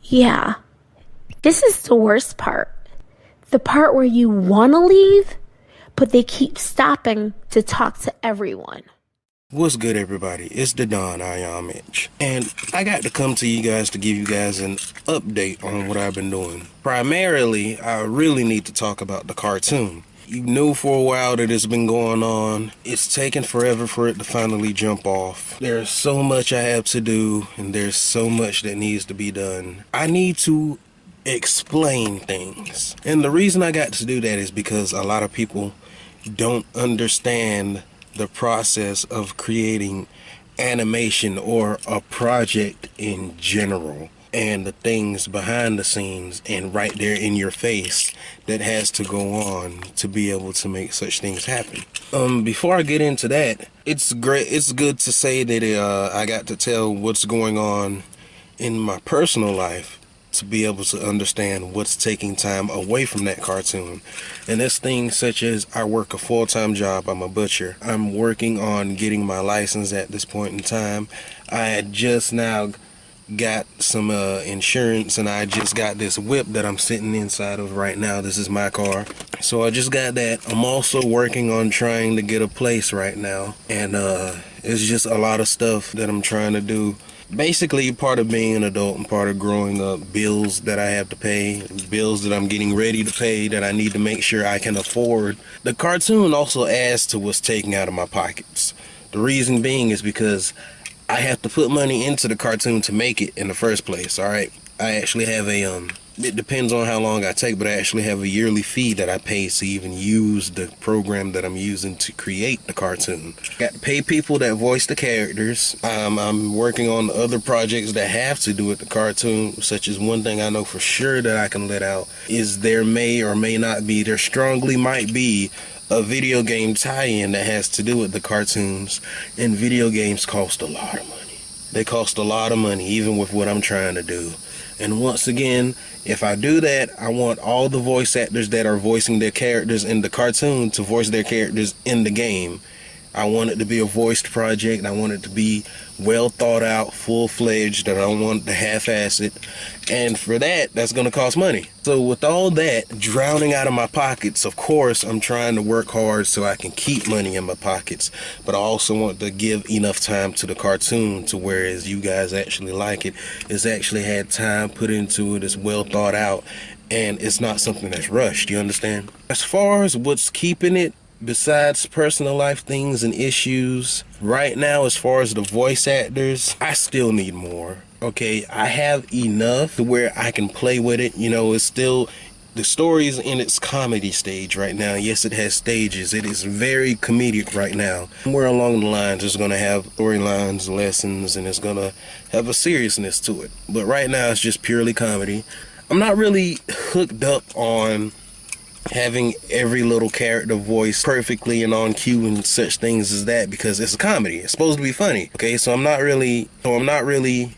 Yeah, this is the worst part. The part where you want to leave, but they keep stopping to talk to everyone. What's good, everybody? It's the Don. I am Mitch. And I got to come to you guys to give you guys an update on what I've been doing. Primarily, I really need to talk about the cartoon. You knew for a while that it's been going on. It's taken forever for it to finally jump off. There's so much I have to do, and there's so much that needs to be done. I need to explain things. And the reason I got to do that is because a lot of people don't understand the process of creating animation or a project in general, and the things behind the scenes and right there in your face that has to go on to be able to make such things happen. Before I get into that, it's good to say that I got to tell what's going on in my personal life, to be able to understand what's taking time away from that cartoon. And it's things such as I work a full-time job. I'm a butcher. I'm working on getting my license at this point in time. I had just now got some insurance, and I just got this whip that I'm sitting inside of right now. This is my car. So I just got that. I'm also working on trying to get a place right now, and it's just a lot of stuff that I'm trying to do. Basically, part of being an adult and part of growing up, bills that I have to pay, bills that I'm getting ready to pay that I need to make sure I can afford. The cartoon also adds to what's taken out of my pockets. The reason being is because I have to put money into the cartoon to make it in the first place, alright? I actually have it depends on how long I take, but I actually have a yearly fee that I pay to even use the program that I'm using to create the cartoon. Got to pay people that voice the characters. I'm working on other projects that have to do with the cartoon, such as one thing I know for sure that I can let out is there may or may not be, there strongly might be a video game tie-in that has to do with the cartoons, and video games cost a lot of money. They cost a lot of money, even with what I'm trying to do. And once again, if I do that, I want all the voice actors that are voicing their characters in the cartoon to voice their characters in the game. I want it to be a voiced project. I want it to be well thought out, full-fledged. I don't want to half-ass it. And for that, that's going to cost money. So with all that drowning out of my pockets, of course, I'm trying to work hard so I can keep money in my pockets. But I also want to give enough time to the cartoon to whereas you guys actually like it. It's actually had time put into it. It's well thought out. And it's not something that's rushed. You understand? As far as what's keeping it, besides personal life things and issues, right now, as far as the voice actors, I still need more. Okay, I have enough to where I can play with it. You know, it's still, the story is in its comedy stage right now. Yes, it has stages. It is very comedic right now. Somewhere along the lines, it's going to have storylines, lessons, and it's going to have a seriousness to it. But right now, it's just purely comedy. I'm not really hooked up on having every little character voiced perfectly and on cue and such things as that, because it's a comedy. It's supposed to be funny. Okay, so I'm not really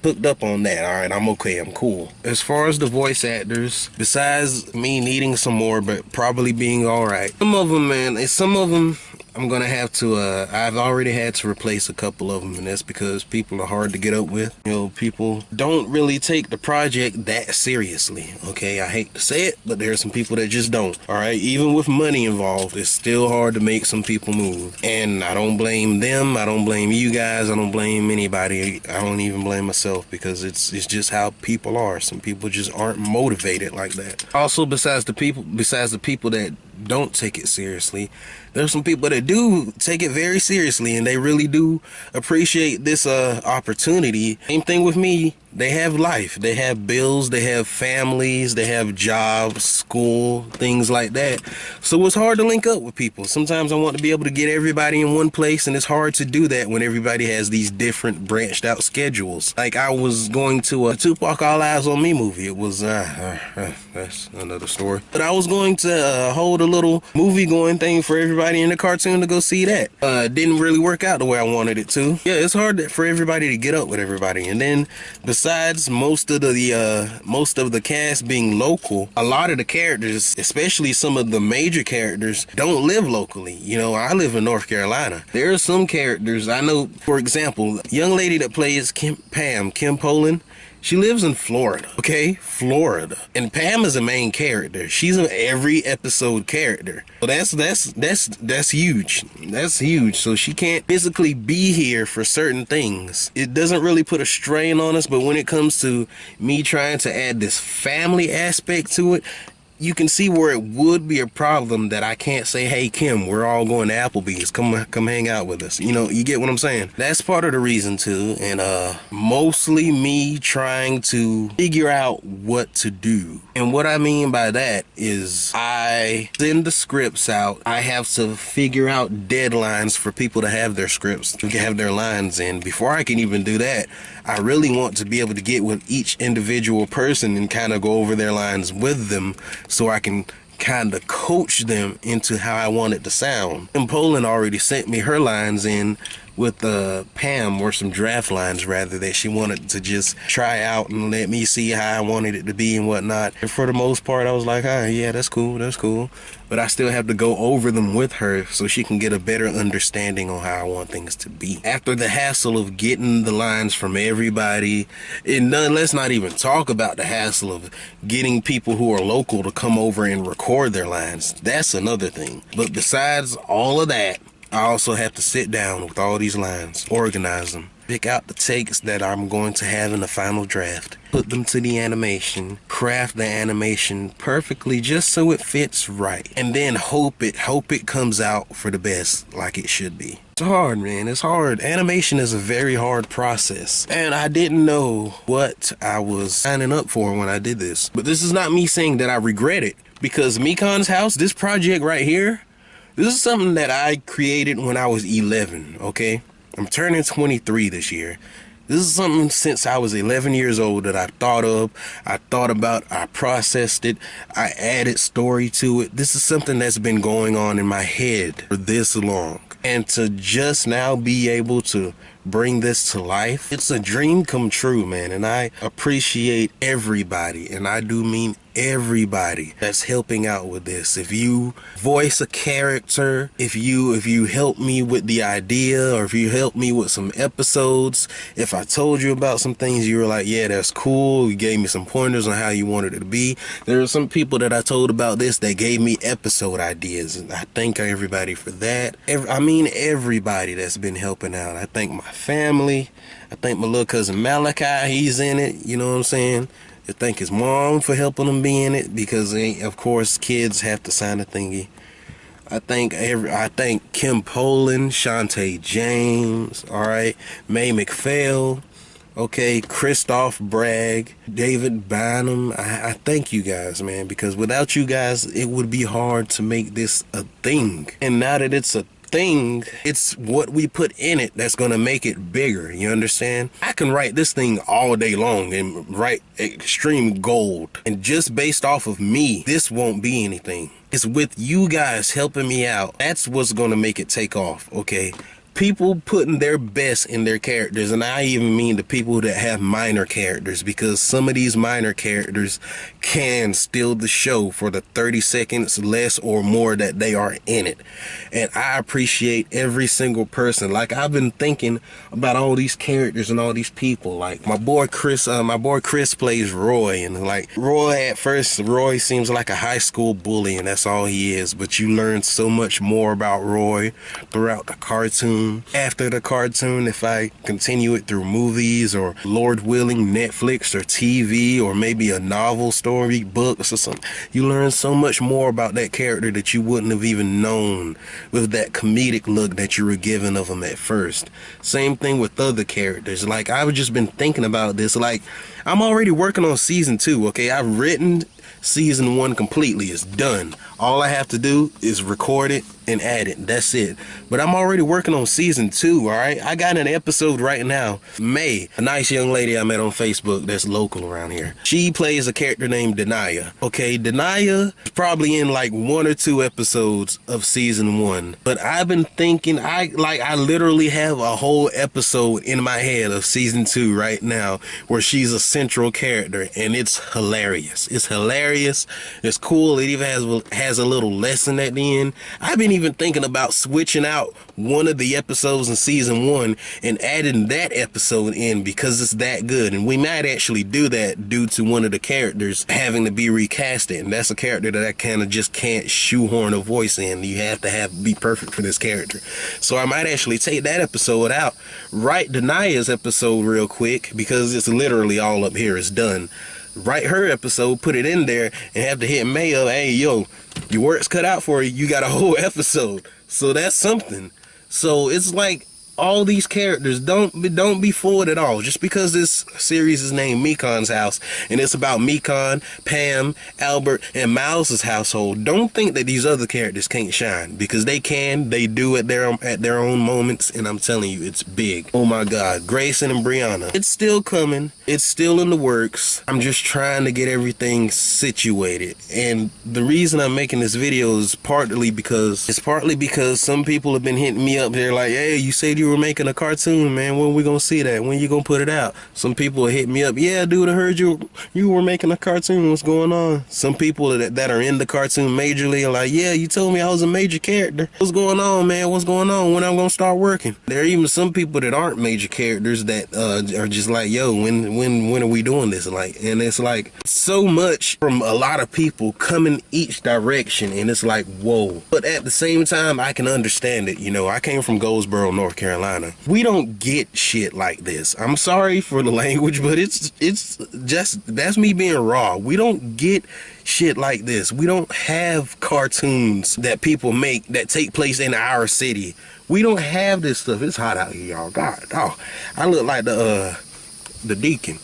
hooked up on that. All right, I'm okay. I'm cool. As far as the voice actors, besides me needing some more, but probably being all right, some of them I'm gonna have to I've already had to replace a couple of them, and that's because people are hard to get up with. You know, people don't really take the project that seriously. Okay, I hate to say it, but there are some people that just don't. All right, even with money involved, it's still hard to make some people move, and I don't blame them. I don't blame you guys. I don't blame anybody. I don't even blame myself, because it's just how people are. Some people just aren't motivated like that. Also, besides the people that don't take it seriously, there's some people that do take it very seriously, and they really do appreciate this opportunity. Same thing with me. They have life, they have bills, they have families, they have jobs, school, things like that. So it's hard to link up with people. Sometimes I want to be able to get everybody in one place, and it's hard to do that when everybody has these different branched out schedules. Like, I was going to a Tupac All Eyes on Me movie. It was that's another story. But I was going to hold a little movie going thing for everybody in the cartoon to go see that. Didn't really work out the way I wanted it to. Yeah, it's hard for everybody to get up with everybody. And then besides most of the cast being local, a lot of the characters, especially some of the major characters, don't live locally. You know, I live in North Carolina. There are some characters I know. For example, the young lady that plays Kim Poland, She lives in Florida, okay? Florida. And Pam is a main character. She's an every episode character. So that's huge. That's huge. So she can't physically be here for certain things. It doesn't really put a strain on us, but when it comes to me trying to add this family aspect to it, you can see where it would be a problem that I can't say, hey, Kim, we're all going to Applebee's. Come hang out with us. You know, you get what I'm saying? That's part of the reason, too. And mostly me trying to figure out what to do. And what I mean by that is I send the scripts out. I have to figure out deadlines for people to have their scripts, to have their lines in. Before I can even do that, I really want to be able to get with each individual person and kind of go over their lines with them so I can kind of coach them into how I want it to sound. And Poland already sent me her lines in with Pam, or some draft lines rather, that she wanted to just try out and let me see how I wanted it to be and whatnot. And for the most part, I was like, ah, yeah, that's cool. But I still have to go over them with her so she can get a better understanding on how I want things to be. After the hassle of getting the lines from everybody, and let's not even talk about the hassle of getting people who are local to come over and record their lines. That's another thing. But besides all of that, I also have to sit down with all these lines, organize them, pick out the takes that I'm going to have in the final draft, put them to the animation, craft the animation perfectly just so it fits right, and then hope it comes out for the best like it should be. It's hard, man. It's hard. Animation is a very hard process, and I didn't know what I was signing up for when I did this. But this is not me saying that I regret it, because Mikon's house, this project right here, this is something that I created when I was 11, okay? I'm turning 23 this year. This is something since I was 11 years old that I thought of, I thought about, I processed it, I added story to it. This is something that's been going on in my head for this long. And to just now be able to bring this to life, it's a dream come true, man. And I appreciate everybody, and I do mean everybody that's helping out with this. If you voice a character, if you help me with the idea, or if you help me with some episodes, if I told you about some things, you were like, yeah, that's cool, you gave me some pointers on how you wanted it to be. There are some people that I told about this that gave me episode ideas, and I thank everybody for that. Everybody that's been helping out. I thank my family. I thank my little cousin Malachi, he's in it, you know what I'm saying? I thank his mom for helping him be in it, because of course kids have to sign a thingy. I thank Kim Poland, Shantae James, alright, May McPhail, okay, Christoph Bragg, David Bynum. I thank you guys, man, because without you guys it would be hard to make this a thing. And now that it's a thing, it's what we put in it that's gonna make it bigger. You understand? I can write this thing all day long and write extreme gold, and just based off of me, this won't be anything. It's with you guys helping me out. That's what's gonna make it take off, okay? People putting their best in their characters, and I even mean the people that have minor characters, because some of these minor characters can steal the show for the 30 seconds less or more that they are in it. And I appreciate every single person. Like, I've been thinking about all these characters and all these people. Like my boy Chris plays Roy, and like Roy, at first Roy seems like a high school bully, and that's all he is, but you learn so much more about Roy throughout the cartoon. After the cartoon, if I continue it through movies, or Lord willing Netflix or TV, or maybe a novel, story, books or something, you learn so much more about that character that you wouldn't have even known with that comedic look that you were given of them at first. Same thing with other characters. Like, I've just been thinking about this. Like, I'm already working on season 2, okay? I've written season 1 completely. It's done. All I have to do is record it and add it. That's it. But I'm already working on season 2, all right? I got an episode right now. May, a nice young lady I met on Facebook that's local around here. She plays a character named Denaya. Okay, Denaya is probably in like 1 or 2 episodes of season 1. But I've been thinking, I literally have a whole episode in my head of season 2 right now where she's a central character, and it's hilarious. It's hilarious. It's cool. It even has a little lesson at the end. I've been even thinking about switching out one of the episodes in season 1 and adding that episode in because it's that good. And we might actually do that due to one of the characters having to be recasted. And that's a character that I kind of just can't shoehorn a voice in. You have to be perfect for this character. So I might actually take that episode out, write Denia's episode real quick because it's literally all up here. It's done. Write her episode, put it in there, and have to hit mail. Hey, yo, your work's cut out for you. You got a whole episode. So that's something. So it's like all these characters, don't be fooled at all. Just because this series is named Mekon's House and it's about Mekon, Pam, Albert, and Miles's household, don't think that these other characters can't shine, because they can. They do at their own moments, and I'm telling you, it's big. Oh my God, Grayson and Brianna. It's still coming. It's still in the works. I'm just trying to get everything situated. And the reason I'm making this video is partly because some people have been hitting me up. They're like, hey, you said you were making a cartoon, man. When we gonna see that? When you gonna put it out? Some people hit me up. Yeah, dude, I heard you were making a cartoon. What's going on? Some people that are in the cartoon majorly are like, yeah, you told me I was a major character. What's going on, man? What's going on? When I'm gonna start working? There are even some people that aren't major characters that are just like, yo, when are we doing this? Like, and it's like so much from a lot of people coming each direction, and it's like, whoa. But at the same time, I can understand it. You know, I came from Goldsboro, North Carolina. We don't get shit like this. I'm sorry for the language, but it's just, that's me being raw. We don't get shit like this. We don't have cartoons that people make that take place in our city. We don't have this stuff. It's hot out here, y'all. God, oh, I look like the deacon.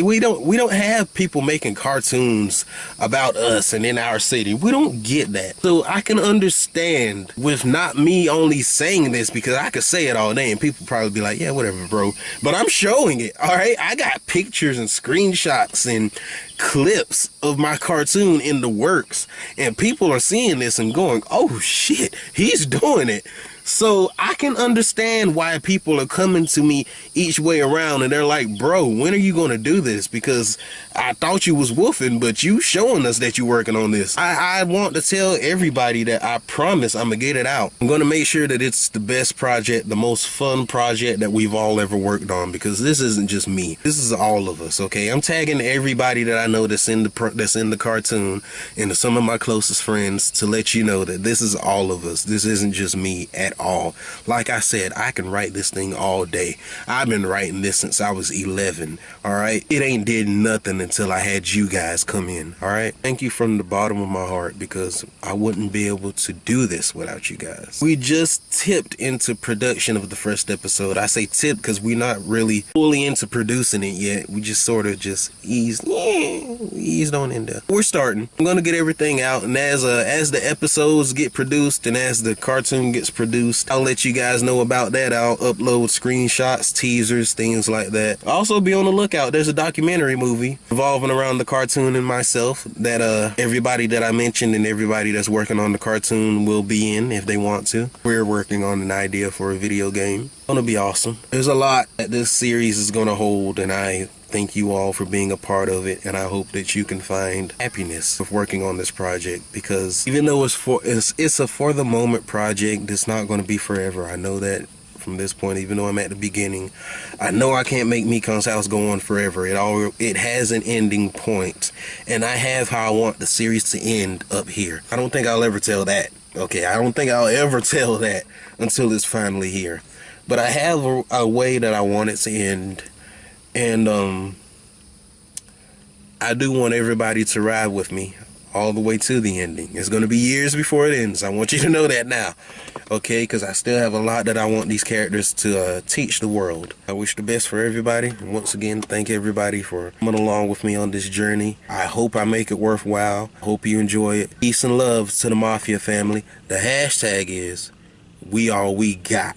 We don't have people making cartoons about us and in our city. We don't get that. So I can understand with not me only saying this, because I could say it all day and people probably be like, yeah, whatever, bro. But I'm showing it, all right? I got pictures and screenshots and clips of my cartoon in the works, and people are seeing this and going, oh shit, he's doing it. So I can understand why people are coming to me each way around and they're like, bro, when are you going to do this? Because I thought you was woofing, but you showing us that you're working on this. I want to tell everybody that I promise I'm going to get it out. I'm going to make sure that it's the best project, the most fun project that we've all ever worked on, because this isn't just me. This is all of us, okay? I'm tagging everybody that I know that's in the cartoon and some of my closest friends to let you know that this is all of us. This isn't just me at all. Like I said, I can write this thing all day. I've been writing this since I was 11, all right? It ain't did nothing until I had you guys come in, all right? Thank you from the bottom of my heart, because I wouldn't be able to do this without you guys. We just tipped into production of the first episode. I say tip because we're not really fully into producing it yet. We just sort of just eased on in there. We're starting. I'm gonna get everything out, and as the episodes get produced and as the cartoon gets produced, I'll let you guys know about that. I'll upload screenshots, teasers, things like that. Also be on the lookout. There's a documentary movie revolving around the cartoon and myself that everybody that I mentioned and everybody that's working on the cartoon will be in if they want to. We're working on an idea for a video game. It's gonna be awesome. There's a lot that this series is gonna hold, and I thank you all for being a part of it, and I hope that you can find happiness with working on this project, because even though it's a for the moment project, it's not going to be forever. I know that from this point, even though I'm at the beginning. I know I can't make Mekon's House go on forever. It has an ending point, and I have how I want the series to end up here. I don't think I'll ever tell that. Okay, I don't think I'll ever tell that until it's finally here. But I have a way that I want it to end. And I do want everybody to ride with me all the way to the ending. It's going to be years before it ends. I want you to know that now, okay? Because I still have a lot that I want these characters to teach the world. I wish the best for everybody. And once again, thank everybody for coming along with me on this journey. I hope I make it worthwhile. I hope you enjoy it. Peace and love to the Mafia family. The hashtag is We All We Got.